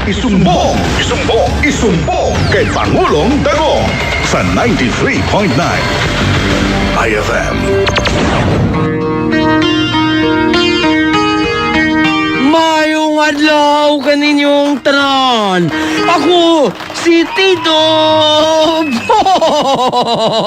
Isumbong kay Pangulong Dagong sa 93.9 IFM. Mayong adlaw kaninyong tanan. Ako si Tito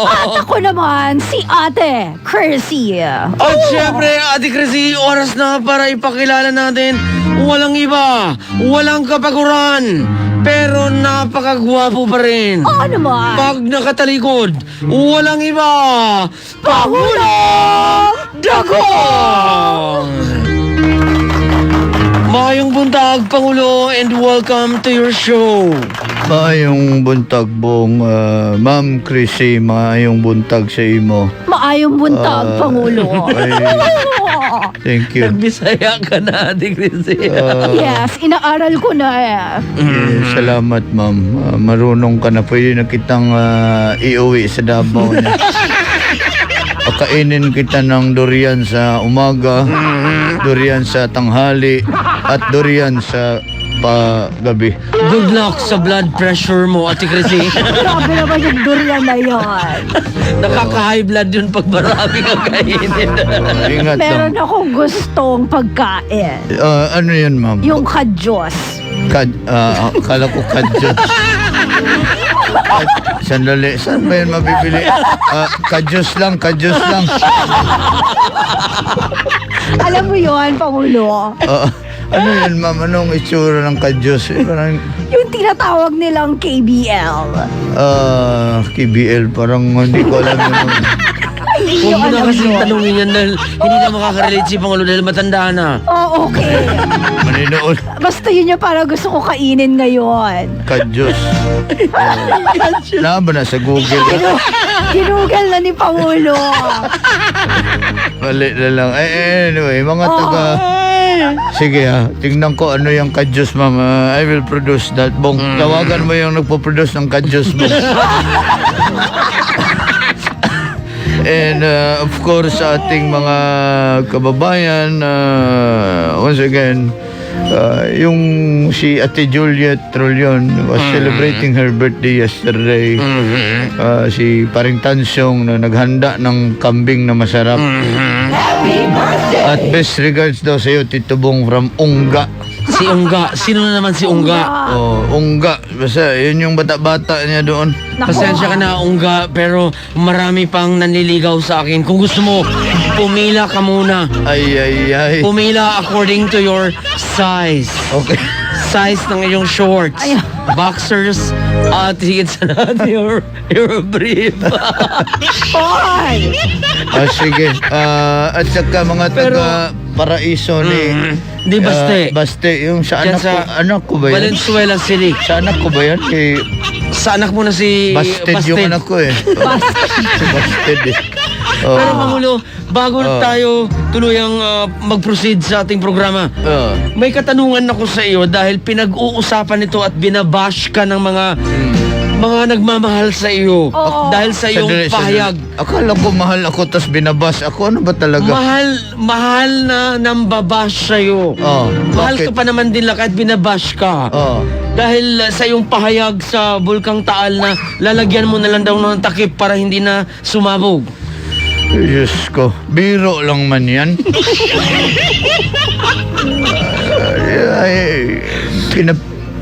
At ako naman, si Ate Chrissy. At syempre, Ate Chrissy, oras na para ipakilala natin walang iba, walang kapaguran, pero napakagwapo pa rin. Oo naman. Pag nakatalikod, walang iba, Pangulong Dagong! Mayong buntag, Pangulo, and welcome to your show. Maayong buntag bong Ma'am Chrissy, maayong buntag sa imo. Maayong buntag, Pangulo. Ay, thank you. Nagbisaya ka na, Ate Chrissy. Yes, inaaral ko na Salamat ma'am. Marunong ka na. Pwede na kitang iuwi sa Davao na. Pakainin kita ng durian sa umaga, durian sa tanghali, at durian sa pagabi. Good luck sa blood pressure mo, Ate Chrissy. Grabe naman yung durian na yan. Nakaka-high blood yun pag marami kang kainin. Ingat lang. Meron akong gustong pagkain. Ano yan ma'am? Yung kadyos. Akala ko kadyo. Sandali, saan ba yan mabibili? Kadyos lang. Alam mo yun, Pangulo? Ano yan ma'am? Anong itsura ng kadyos? Parang Yung tinatawag nilang KBL. KBL, parang hindi ko alam yun. Hindi Huwag nyo mo na alam kasi yun. tanungin yan dahil hindi na makaka-relate si Pangulo dahil matanda na. Oh, okay. Maninood. Basta yun yung parang gusto ko kainin ngayon. Kadyos. Ba na sa Google? Ginugal na ni Pangulo. Mali na lang. Anyway, mga taga... Sige tingnan ko ano yung kadyos ma'am. I will produce that. Bong, tawagan mo yung nagpo-produce ng kadyos mo. And of course sa ating mga kababayan, once again, yung si Ate Juliet Trullion was celebrating her birthday yesterday. Si Paring Tansyong na naghanda ng kambing na masarap. At best regards daw sa iyo, Tito Bong from Ungga. Si Ungga. Sino na naman si Ungga? Ungga. Basta yun yung bata-bata niya doon. Pasensya ka na, Ungga, pero marami pang nanliligaw sa akin. Kung gusto mo, pumila ka muna. Ay. Pumila according to your size. Okay. Size ng iyong shorts, Ay. boxers, at higit sa lahat your brief. Hoy! Sige. At saka mga Pero- taga Paraiso ni... Di Baste. Baste. Yung sa Diyan anak ko ba yan? Valenzuela City. Sa anak ko ba yan? Sa anak mo na si Basted yung anak ko eh. Si Basted eh. Pero Pangulo, bago tayo tuluyang mag-proceed sa ating programa, may katanungan ako sa iyo dahil pinag-uusapan ito at binabash ka ng mga nagmamahal sa iyo. Oo. Dahil sa iyong pahayag. Akala ko mahal ako tas binabas ako. Ano ba talaga? Mahal na nambabash sa iyo. Mahal ka bakit? pa naman din lang kahit binabash ka. Dahil sa iyong pahayag sa Bulkang Taal na lalagyan mo na lang daw ng takip para hindi na sumabog. Diyos ko. Biro lang man yan.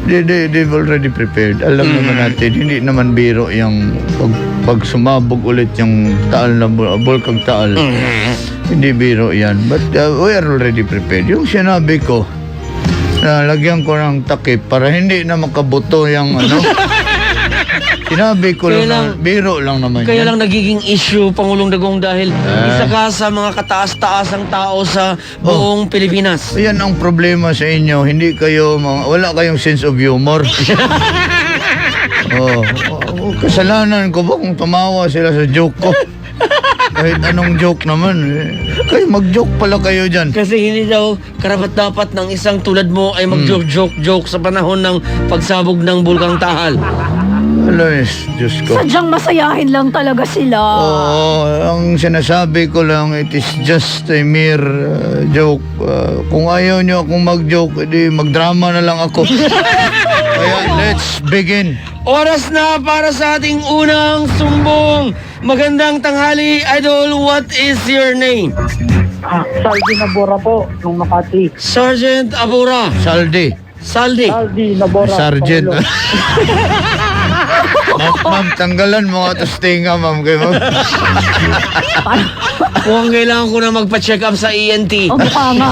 They've already prepared. Alam naman natin, hindi naman biro yung pag sumabog ulit yung Taal na Bulkang Taal. Hindi biro yan. But we are already prepared. Yung sinabi ko, na lagyan ko ng takip para hindi na makabuto yung ano. Sinabi ko Kaya lang, biro lang naman Kaya yan. lang nagiging issue, Pangulong Dagong, dahil isa ka sa mga kataas-taasang tao sa buong Pilipinas. Yan ang problema sa inyo. Hindi kayo, wala kayong sense of humor. Kasalanan ko ba kung tumawa sila sa joke ko? Kahit anong joke naman. Kayo mag-joke pala kayo dyan. Kasi hindi daw karapat-dapat ng isang tulad mo ay mag-joke sa panahon ng pagsabog ng Bulkang Taal. Alas, Diyos ko. Sadyang masayahin lang talaga sila. Oo, ang sinasabi ko lang, it is just a mere joke. Kung ayaw nyo akong mag-joke, edi magdrama na lang ako. Kaya let's begin. Oras na para sa ating unang sumbong. Magandang tanghali, Idol. What is your name? Saldi Nabora po, nung Makati. Sergeant Abura. Saldi. Saldi. Saldi Nabora. Sergeant. Pangulo. Ma'am, tanggalan mo nga ito tinga, ma'am. Kay ma'am. Mukhang kailangan ko na magpa-check up sa ENT. O mukha nga.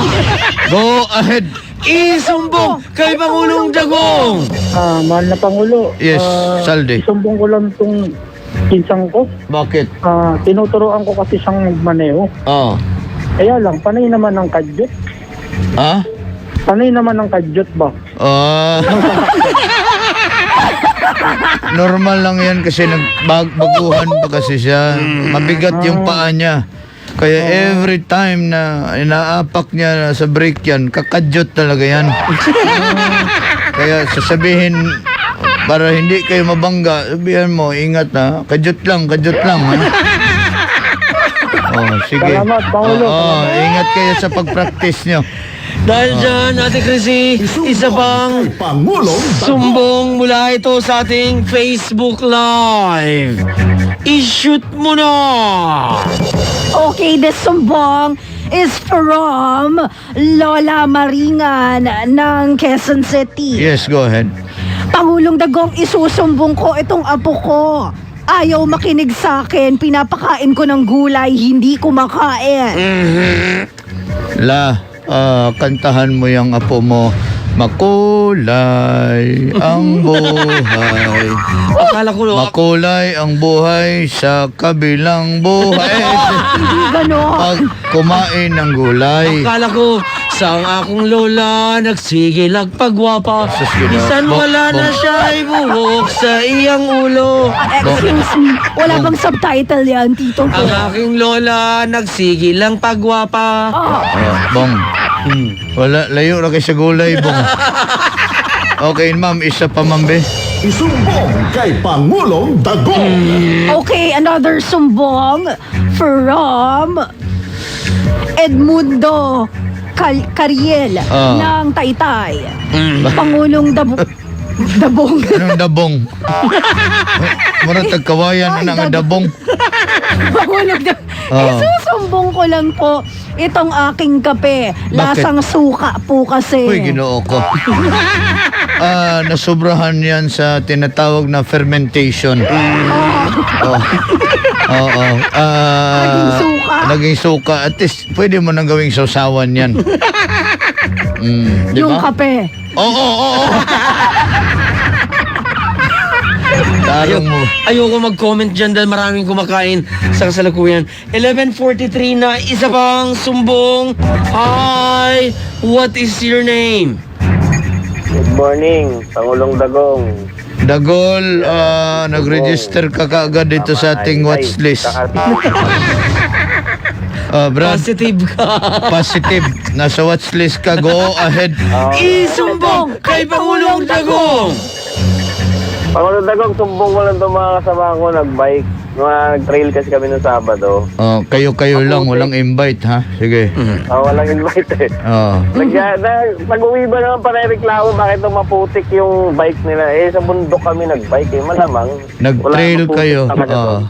Go ahead. Isumbong kay Pangulong Dagong. Mahal na Pangulo. Yes, Saldi. Isumbong ko lang itong pinsang ko. Bakit? Tinuturoan ko kasi siyang magmaneho. Oh. Kaya lang, panay naman ng kadyot. Ah? Panay naman ng kadyot ba? Normal lang yan kasi nagbaguhan pa kasi siya. Mabigat yung paa niya. Kaya every time na inaapak niya sa brake yan, kakadyot talaga yan. Kaya sasabihin, para hindi kayo mabangga, sabihan mo, ingat na, kadyot lang, ha? Oh, sige. Salamat, Pangulo. Ingat kayo sa pag-practice nyo. Dahil dyan, Ate Chrissy, isa pang Kay Pangulong Dagong. sumbong mula ito sa ating Facebook Live. I-shoot mo na! Okay, this sumbong is from Lola Maringan ng Quezon City. Yes, go ahead. Pangulong Dagong, isusumbong ko itong apo ko. Ayaw makinig sa akin. Pinapakain ko ng gulay, hindi kumakain. Kantahan mo yung apo mo. Makulay ang buhay. Akala ko, Makulay ang buhay sa kabilang buhay. Hindi ganon. Pag kumain ng gulay. akala ko, sa akong lola, nagsigilag pagwapa. Sus, gina- Bisan wala na siya ay buhok sa iyang ulo. Excuse me, wala bang subtitle yan, tito ko? Ang aking lola, nagsigilang pagwapa. Bong. Wala, layo na kayo sa gulay, bong. Okay, ma'am, isa pa, ma'am, be. Isumbong kay Pangulong Dagong. Okay, another sumbong from Edmundo Cariel ng Taytay. Pangulong Dabong. Anong dabong? Marang tagkawayan na nga dabong. Pangulong Isusumbong ko lang po itong aking kape. Lasang suka po kasi. Uy, ginoo ko. Nasobrahan yan sa tinatawag na fermentation. Oo. Naging suka. Naging suka. At least, pwede mo nang gawing sausawan yan. Di Yung ba? kape. Oo. Tarong mo. Ayoko mag-comment dyan dahil maraming kumakain sa kasalukuyan. 11:43 na, isa pang sumbong. Hi, what is your name? Good morning, Pangulong Dagong. Dagol, nag-register ka kaagad dito sa ating watch list. Brad, Positive ka. positive. Nasa watch list ka. Go ahead. Isumbong kay Pangulong Dagong. Pangulong Dagong, sumbong ko lang itong mga kasama ko nag-bike. Nag-trail kasi kami noong Sabado. Kayo lang. Walang invite, ha? Sige. Walang invite eh. Nag-uwi ba naman parereklamo bakit ito maputik yung bike nila? Sa bundok kami nag-bike eh. Malamang. Nag-trail walang kayo. maputik talaga doon.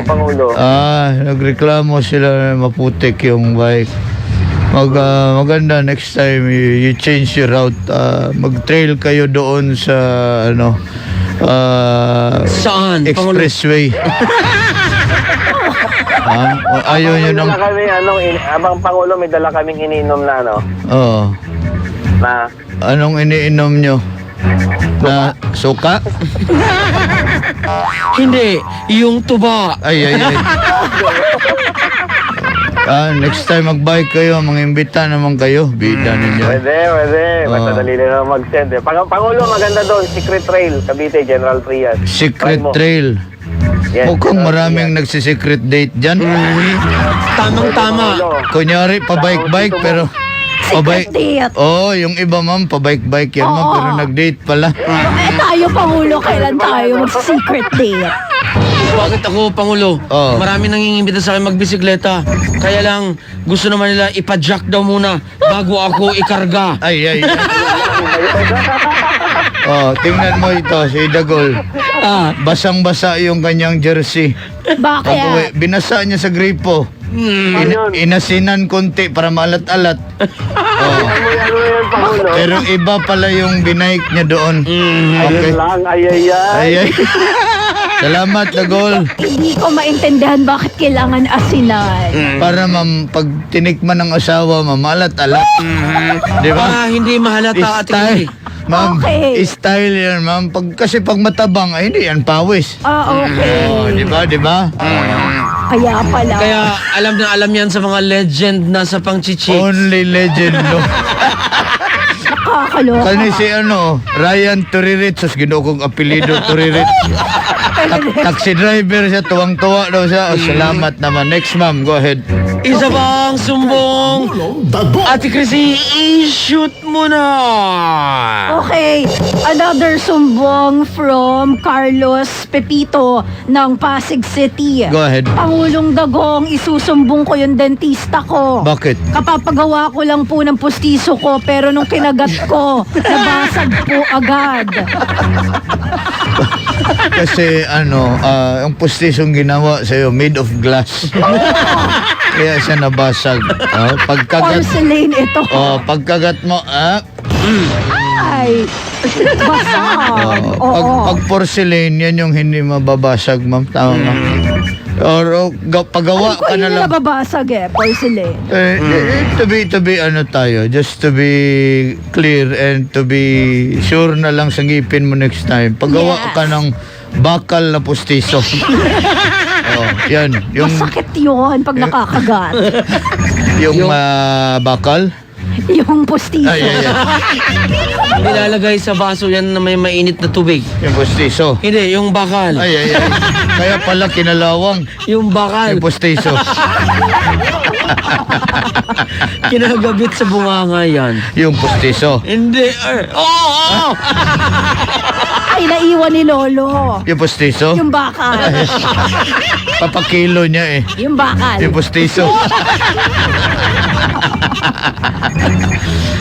Pangulo. Nagreklamo sila na maputik yung bike. Maganda next time you change your route. Mag-trail kayo doon sa Saan, Pangulo? expressway. Ayaw nyo May nang... dala kami, abang Pangulo, may dala kaming iniinom na na Anong iniinom nyo? Na suka? Hindi, yung tuba. Ay. Next time mag-bike kayo, mga imbita naman kayo. Bida ninyo. Pwede. Basta dali na naman mag-send eh. Pangulo, maganda doon. Secret Trail, Cavite, General Trias. Secret Try mo. trail. Yes, Mukhang General maraming Trias. nagsisecret date dyan. Tamang-tama. Pangulo. Kunyari, pa-bike-bike, pero Secret date. Oh, yung iba ma'am, pabike-bike yan ma'am, Oo. pero nag-date pala. Tayo, Pangulo, kailan tayo mag-secret date? Bakit ako, Pangulo? Oh. Marami nang iimbita sa akin magbisikleta. Kaya lang, gusto naman nila ipa-jack daw muna bago ako ikarga. Ay. Oh, tingnan mo ito, si Dagol. Basang-basa yung kanyang jersey. Pag-uwi, Bakit? binasa niya sa gripo. Inasinan konti para maalat-alat. Oh. Ano yan, Pangulo? Pero iba pala yung binike niya doon. Okay. Ayun lang, ayayay. Ay. Salamat, Dagol. Hindi ko maintindihan bakit kailangan asinan. Para ma'am, pag tinikman ng asawa, ma'am, maalat-alat. Di ba? Para hindi mahalata at Style. Ma'am, Okay. style yan, ma'am. Kasi pag matabang, ay hindi yan pawis. Okay. Oh, di ba? Kaya pala. Kaya alam yan sa mga legend na sa pang-chichicks. Only legend, no? Nakakaloka. Kani si Ryan Turirit, sus ginoo kong apelido Turirit. Taxi driver siya, tuwang-tuwa daw siya. Oh, salamat naman. Next, ma'am, go ahead. Isa bang sumbong? Pangulong Dagong. Ate Chrissy, i-shoot mo na! Okay, another sumbong from Carlos Pepito ng Pasig City. Go ahead. Pangulong Dagong, isusumbong ko yung dentista ko. Bakit? Kapapagawa ko lang po ng pustiso ko pero nung kinagat ko, nabasag po agad. Kasi ang postisong ginawa sa'yo, made of glass. Kaya siya nabasag. Pagkagat, Porcelain ito. pagkagat mo, Ay, basag. pag porcelain, yan yung hindi mababasag, ma'am. Tama, ma'am. Or pagawa ka na Hindi lang. nababasag porcelain. To be tayo, just to be clear and to be sure na lang sa ngipin mo next time. Paggawa Yes. ka ng bakal na pustiso. Yan. Masakit yun pag nakakagat. Yung bakal. Yung pustiso. Ay. Nilalagay sa baso yan na may mainit na tubig. Yung pustiso. Hindi, yung bakal. Ay. Kaya pala kinalawang. Yung bakal. Yung pustiso. Kinagabit sa bunganga yan. Yung pustiso. Hindi. Oo! Ay, naiwan ni Lolo. Yung pustiso. Yung bakal. Papakilo niya eh. Yung bakal. Yung pustiso.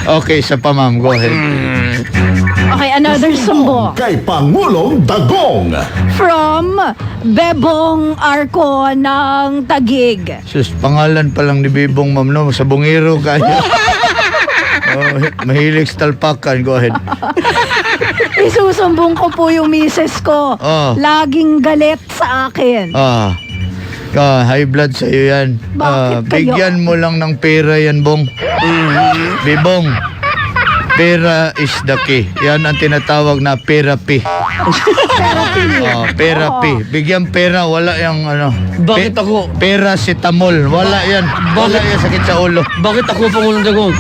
Okay, sa pa ma'am. Go ahead. Okay, another sumbong. Kay Pangulong Dagong. From Bebong Arco ng Taguig. Sus, pangalan pa lang ni Bibong, ma'am, no? Sa bungiro kaya. Mahilig sa talpakan. Go ahead. Isusumbong ko po yung misis ko. Laging galit sa akin. High blood sa iyo yan. Bakit kayo? Bigyan mo lang ng pera yan, Bong. Bibong, pera is the key. Yan ang tinatawag na therapy. Therapy. Bigyan pera, wala yung Bakit ako? Paracetamol, wala yan. Wala yan sakit sa ulo. Bakit ako, Pangulong Dagong?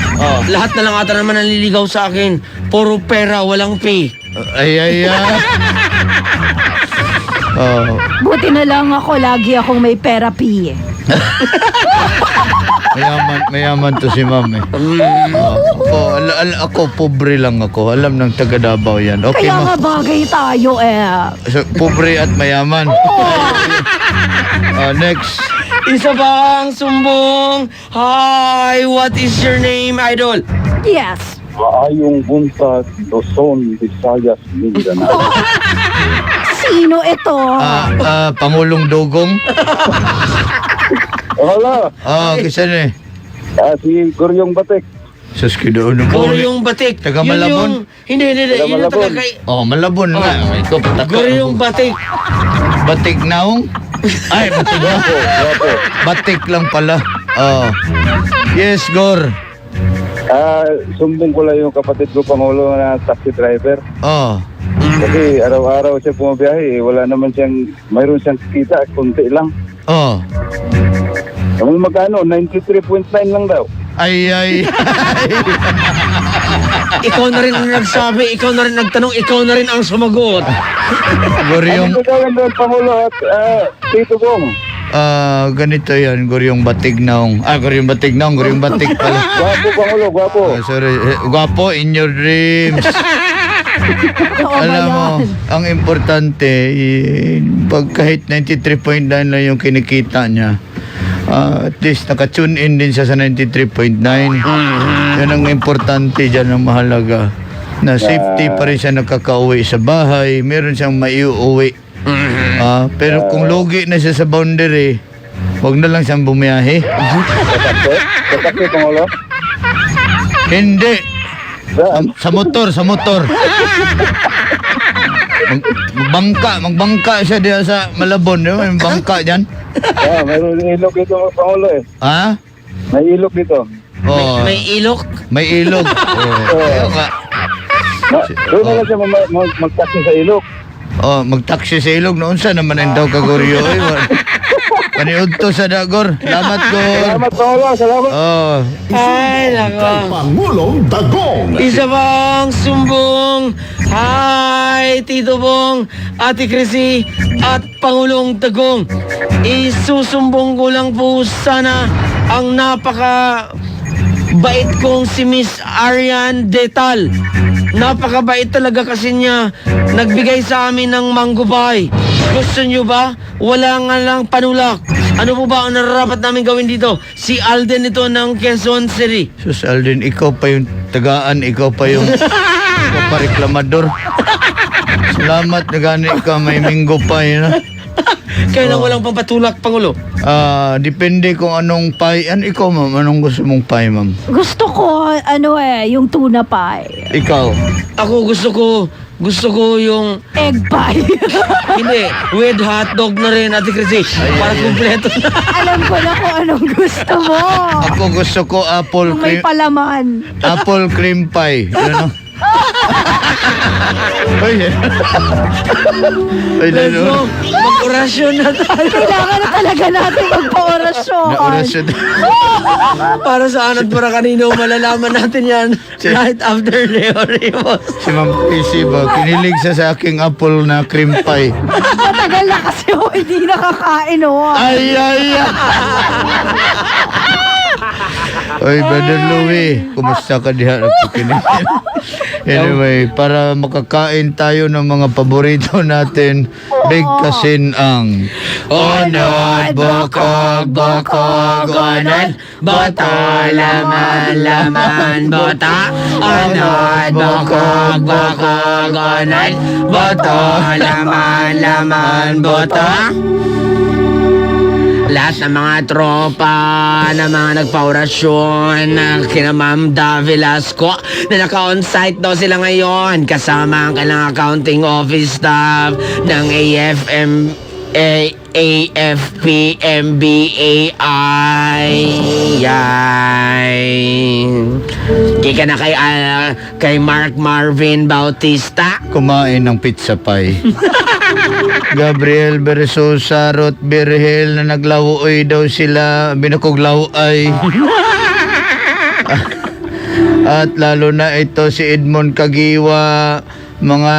Lahat na lang ata naman naliligaw sa akin. Puro pera, walang pay. Ay. Buti na lang ako, lagi akong may therapy. Mayaman to si ma'am eh. Ako, pobre lang ako. Alam ng taga Davao yan. Okay, Kaya ma'am. nga bagay tayo So, pobre at mayaman. Next. Isa bang sumbong? Hi, what is your name, idol? Yes. Maayong buntag, Luzon, Visayas, Mindanao. Sino ito? Pangulong Dugong. Wala, Kisan eh. si Guryong Batik. Sus, kidoon mo. Goryong Batik. Taga Yun Malabon? yung- Hindi. Taga Yun yung Malabon. taga kay... Malabon nga. Ikaw, pataka. Goryong Batik. Batik naong? Ay, batik na. Batik lang pala. Yes, Gor. Sumbong ko lang yung kapatid ko, Pangulo, na taxi driver. Kasi araw-araw siya pumabiyahe, wala naman mayroon siyang kita, kunti lang. Magkano? 93.9 lang daw. Ay. Ikaw na rin ang nagsabi, ikaw na rin nagtanong, ikaw na rin ang sumagot. Goryong. Ano gawin doon, Pangulo at Tito Bong? ganito yan, Guryong Batignaong. Guryong Batignaong, Guryong Batig pala. Gwapo, Pangulo, gwapo. Sorry, gwapo in your dreams. Oo ba Alam mo, yan? ang importante, pag kahit 93.9 lang yung kinikita niya, at least naka-tune in din siya sa 93.9. Yan ang importante dyan, ang mahalaga. Na safety pa rin siya nakakauwi sa bahay, meron siyang maiuwi. Pero kung lugi na siya sa boundary, wag na lang siyang bumiyahe. Katakit, Pangulo. Hindi. Saan? Sa motor. Magbangka siya diyan sa Malabon. Di ba? May bangka dyan. Mayroon ilog dito, Pangulo eh. Ha? May ilog dito. Oh, May ilok. may ilog. Kaya nga. Doon na lang siya mag-taxi sa ilog. Magtaksi sa ilog. Noon sa naman ang daw kagoryo. Paniud to sa Dagor. Salamat, Gor. Salamat, Pangulo. Salamat. Ay, nako. Pangulong Dagong. Isa bang sumbong? Hi, Tito Bong, Ate Chrissy, at Pangulong Dagong. Isusumbong ko lang po sana ang napaka-bait kong si Miss Arian Detal. Napakabait talaga kasi niya. Nagbigay sa amin ng mango pie. Gusto niyo ba? Wala nga lang panulak. Ano po ba ang nararapat namin gawin dito? Si Alden ito ng Quezon City. Sus Alden, ikaw pa yung tagaan, ikaw pa reklamador. Salamat na gani ka, may minggo pa yun. Kaya lang walang pampatulak, Pangulo. Depende kung anong pie. Ikaw, ma'am, anong gusto mong pie, ma'am? Gusto ko, yung tuna pie. Ikaw? Ako gusto ko yung Egg pie. hindi, with hotdog na rin, Ate Chrissy. Para kumpleto na. Alam ko na kung anong gusto mo. Ako gusto ko apple Yung may cream, palaman. apple cream pie. Ano? Ay, Let's go. Mag-orasyon na tayo. Kailangan na talaga natin magpa-orasyon. Naorasyon. Para saan at para kanino malalaman natin yan right after Leo Rivos. Si Ma'am Casey ba, kinilig siya sa aking apple na cream pie. Matagal na kasi hindi nakakain, Ay. Oy, Brother Louie, kumusta ka diha nagkikinig? Anyway, para makakain tayo ng mga paborito natin, bigkasin ang Onod, bokog, onod, boto, laman, bota. Onod, bokog, onod, boto, laman, bota. Lahat ng mga tropa na mga nagpa-orasyon na kina Ma'am Da Velasco na naka-on-site daw sila ngayon kasama ang kailang accounting office staff ng AFP MBAI. Kika na kay Mark Marvin Bautista. kumain ng pizza pie. Gabriel Bersosa, Ruth Berhel na naglawoy daw sila, binukoglaw ay. At lalo na ito si Edmond Kagiwa, mga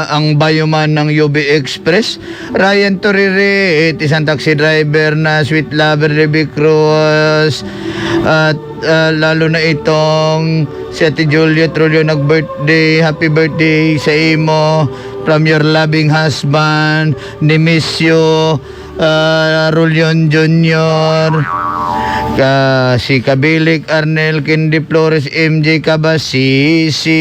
ang bayoman ng UB Express, Ryan Torire, isang taxi driver na sweet lover Rebby Cruz, at lalo na itong si Ate Juliet Rolio nag-birthday, happy birthday sa imo from your loving husband, Nemesio Rolion Jr., si Kabilik Arnel Kendi Flores MJ Kabasisi.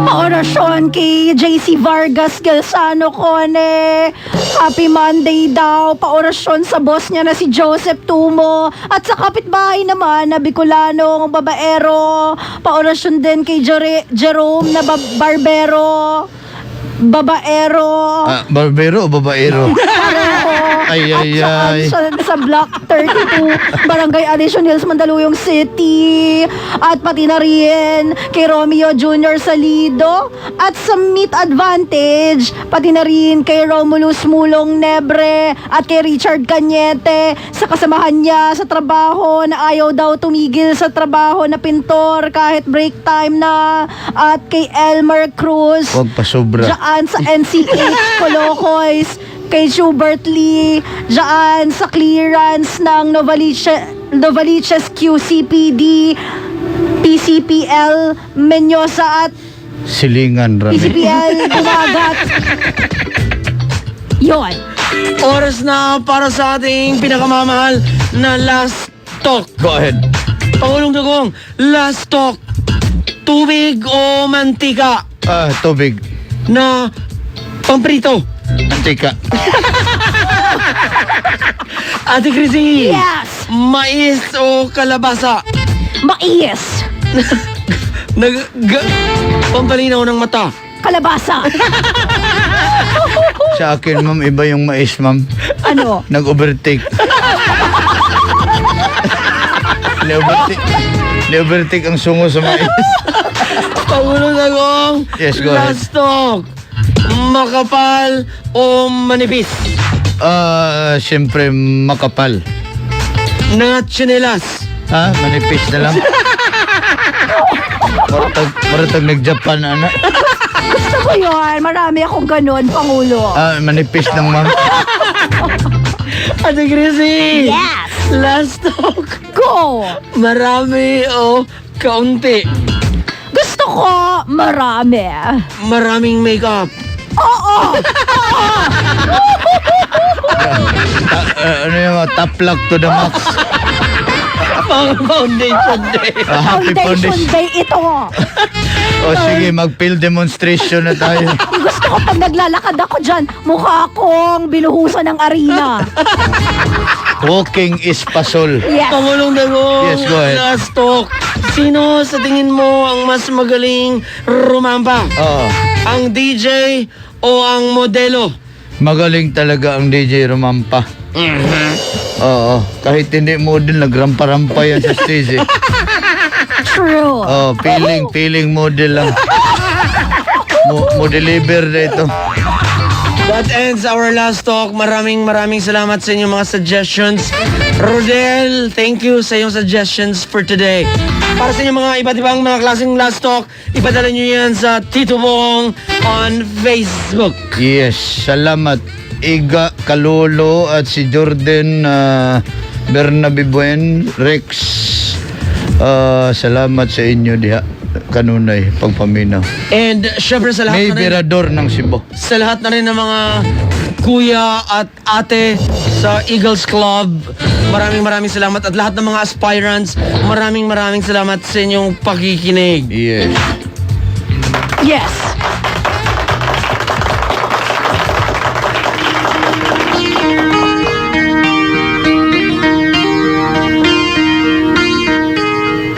Orasyon kay JC Vargas Galsano Cone. Happy Monday daw. Paorasyon sa boss niya na si Joseph Tumo. At sa kapitbahay naman na Bicolanong babaero. Paorasyon din kay Jerome na barbero. Babaero. Barbero o babaero? Pareho. Ay, ay, Saan ay. siya sa Block 32, Barangay Addition Hills, Mandaluyong City. At pati na rin kay Romeo Jr. Salido. At sa Meet Advantage, pati na rin kay Romulus Mulong Nebre at kay Richard Cañete sa kasamahan niya sa trabaho na ayaw daw tumigil sa trabaho na pintor kahit break time na. At kay Elmer Cruz. Huwag pa sobra. Diyan sa NCH Colocoys, kay Schubert Lee, diyan sa clearance ng Novaliches QCPD, PCPL Menyosa at Silingan, Rami. PCPL Dumagat. Yon. Oras na para sa ating pinakamamahal na last talk. Go ahead. Pangulong Dagong, last talk. Tubig o mantika Tubig. na pamprito? Antika. Ate Chrissy, Yes. mais o kalabasa? Mais. Pampalinaw ng mata. Kalabasa. Sa akin, ma'am, iba yung mais, ma'am. Ano? Nag-overtake. Ni-overtake ang sungo sa mais. Pangulong Dagong, Yes, go ahead. last talk. Makapal o manipis? Siyempre, makapal. Na tsinelas? Manipis na lang. Maratag nag-Japan, anak. Gusto ko yun. Marami akong ganun, Pangulo. Manipis lang, ma'am. Ate Chrissy, Yes. last talk. Go. Marami o kaunti? Gusto ko marami. Maraming makeup. Oo. Ano yung top lock to the max? Mga foundation day. Happy Foundation foundation. Day ito. O sige, mag-field demonstration na tayo. Gusto ko pag naglalakad ako dyan, mukha akong binuhusan ng arena. Walking is pasol. Yes. Pangulong Dagong, Yes, go ahead. last talk. Sino sa tingin mo ang mas magaling rumampa? Oo. Ang DJ o ang modelo? Magaling talaga ang DJ Romampa. Oo. Kahit hindi model, nagrampa-rampa yan sa stage eh. True. Feeling model lang. Mo-deliver na ito. That ends our last talk. Maraming salamat sa inyong mga suggestions. Rodel, thank you sa iyong suggestions for today. Para sa inyong mga iba't ibang mga klaseng last talk, ipadala nyo yan sa Tito Bong on Facebook. Yes, salamat. Iga Kalolo at si Jordan Bernabe Buen Rex. Salamat sa inyo diha kanunay pagpaminaw. And syempre sa lahat May na rin, Mirador ng Cebu. sa lahat na rin ng mga kuya at ate sa Eagles Club, maraming salamat. At lahat ng mga aspirants, maraming salamat sa inyong pakikinig. Yes. Yes.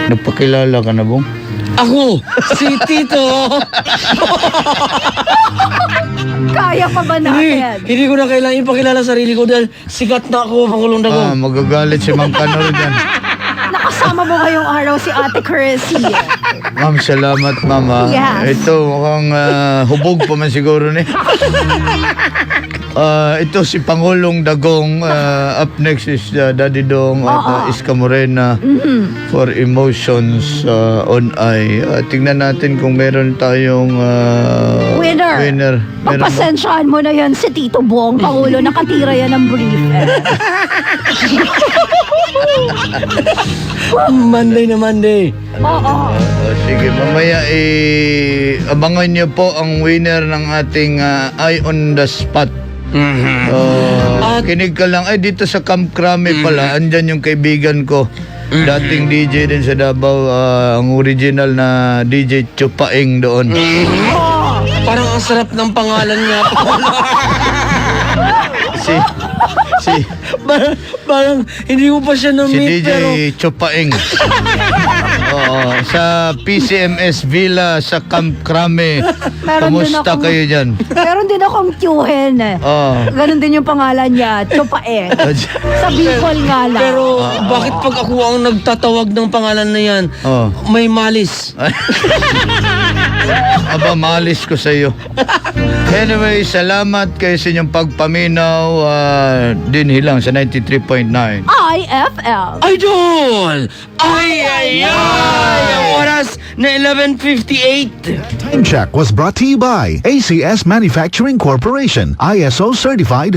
Nagpakilala ka na, Bong? Ako, si Tito. Kaya pa ba natin? Hindi ko na kailangan ipakilala sarili ko dahil sikat na ako, Pangulong Dagong. Magagalit si Mang Kanor dyan. Nakasama mo ngayong araw si Ate Chrissy. Ma'am, salamat, Ma'am. Yes. Ito, mukhang hubog pa man siguro ni. Ito si Pangulong Dagong. Up next is Daddy Dong at Iska Morena for Emotions on I. Tingnan natin kung meron tayong Winner. Meron ba? Pagpasensyaan mo na yan si Tito Bong, Pangulo. Nakatira yan ng brief. Monday na Monday. Oo. Sige, mamaya abangan niyo po ang winner ng ating Eye on the Spot. Kinig ka lang. Ay, dito sa Camp Crame pala, andyan yung kaibigan ko. Dating DJ din sa Davao, ang original na DJ Chupaing doon. Parang ang sarap ng pangalan niya. Si Parang hindi mo pa siya Si na-meet, DJ pero... Chupaing. Oo, sa PCMS Villa sa Camp Crame. Meron din Kamusta akong- kayo dyan? Meron din akong Qhen eh. Oo. Ganon din yung pangalan niya, Chupaeng. Sa Bicol nga lang. Pero bakit pag ako ang nagtatawag ng pangalan na yan, Oh. may malis? Aba, malis ko sa iyo. Anyway, salamat kayo sa inyong pagpaminaw din hilang sa 93.9. IFL. Idol! Ay! Ang oras na 11:58. Time check was brought to you by ACS Manufacturing Corporation, ISO certified